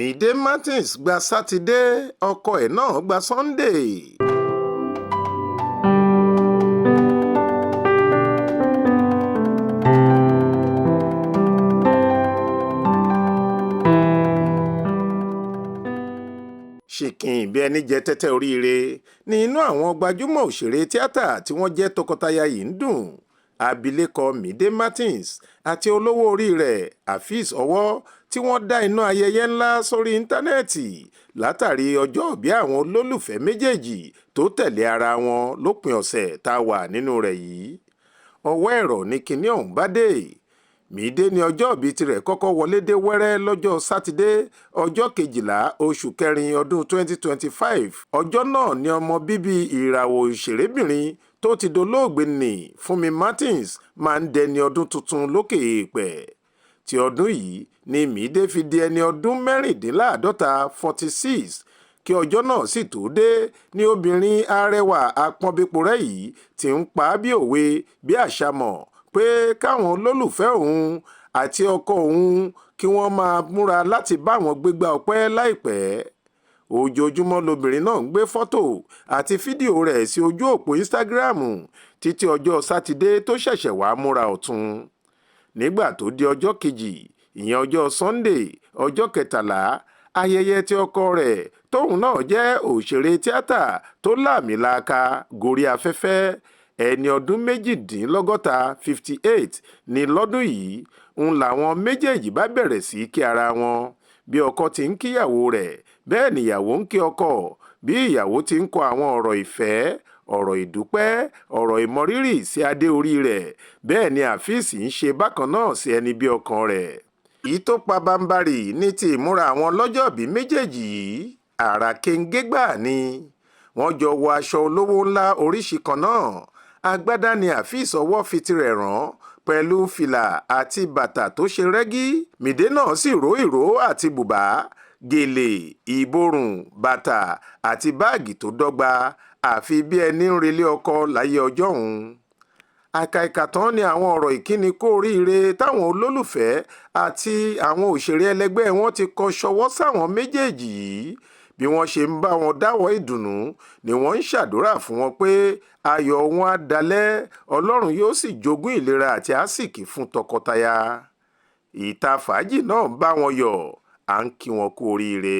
Mide Martins gba sátidé ọkọ ẹ̀ náà gba Sunday. ṣìkìn bí ẹni jẹ tẹ́tẹ́ oríire ní inú àwọn gbajúmọ̀ òṣèré tíátà tí wọ́n jẹ́ tọkọtaya yìí ń dùn. Abilékọ Mide Martins àti olówó orí rẹ̀ Afeez Ọwọ́ tí wọ́n dá iná ayẹyẹ ńlá sórí íńtánẹ́ẹ̀tì látàrí ọjọ́ ìbí àwọn olólùfẹ́ méjèèjì tó tẹ̀lé ara wọn lópin ọ̀sẹ̀ tá a wà nínú rẹ̀ yìí. Ọwọ́ ẹ̀rọ ní kinní ọ̀hún bá dé. Mide ní ọjọ́ ìbí tirẹ̀ kọ́kọ́ wọlé dé wẹ́rẹ́ lọ́jọ́ sátidé ọjọ́ 12 oṣù kẹrin ọdún 2025. Ọjọ́ náà ni ọmọ bíbí ìràwọ̀ òṣèrébìnrin tó ti dolóògbé nì Fúnmi Martins máa ń dẹni ọdún tuntun lókè èèpẹ̀. Ti ọdún yìí ni Mide fi di ẹni ọdún 46 kí ọjọ́ náà sì tó dé ní obìnrin arẹwà apọ́nbẹ́porẹ́ yìí ti ń pa á bí òwe bí àṣàmọ̀ pé káwọn olólùfẹ́ òun àti ọkọ òun kí wọ́n máa múra láti bá wọn gbégbá ọpẹ́ láìpẹ́. Ojoojúmọ́ lobìnrin náà ń gbé fọ́tò àti fídíò rẹ̀ sí ojú òpó Instagram títí ọjọ́ sátidé tó ṣẹ̀ṣẹ̀ wá múra ọ̀tun. Nígbà tó di ọjọ́ kejì ìyẹn ọjọ́ Sunday ọjọ́ 13 ayẹyẹ tí ọkọ rẹ̀ tóun náà jẹ́ òṣèré tíátà tó láàmìlàaka gorí afẹ́fẹ́ ẹni ọdún 58 ní lọ́dún yìí ń làwọn méjèèjì bá bẹ̀rẹ̀ sí kí ara wọn bí ọkọ ti ń kíyàwó rẹ̀ bẹ́ẹ̀ níyàwó ń kí ọkọ bí ìyàwó ti ń kọ àwọn ọ̀rọ̀ ìfẹ́ ọ̀rọ̀ ìdúpẹ́ ọ̀rọ̀ ìmọrírì sí adé orí rẹ̀ bẹ́ẹ̀ ni Afeez ń ṣe bákan náà sí ẹni bí ọkàn rẹ̀. Èyí tó pa bámbárì ní ti ìmúra àwọn lọ́jọ́bí méjèèjì yìí àrà kéńgé gbà ni wọ́n jọ wọ aṣọ olówó ńlá oríṣi kan náà. Agbádá ni Afeez Ọwọ́ fi tirẹ̀ rán pẹ̀lú fìlà àti bàtà tó ṣe rẹ́gí. Mide náà sì ró ìró àti bùbá gèlè ìborùn bàtà àti báàgì tó dọ́gba àfi bí ẹni ń relé ọkọ láyé ọjọ́ òun. Àkàìkà tán ni àwọn ọ̀rọ̀ ìkíni kú oríire táwọn olólùfẹ́ àti àwọn òṣèré ẹlẹgbẹ́ wọn ti kọ ṣọwọ́ sáwọn méjèèjì yìí. Bí wọ́n ṣe ń bá wọn dáwọ́ ìdùnnú ni wọ́n ń ṣàdúrà fún wọn pé ayọ̀ wọn á dalẹ̀ Ọlọ́run yóò sì jogún ìlera àti àsìkí fún tọkọtaya. Ìta fàájì náà ń bá wọn yọ̀ à ń kí wọn kú oríire.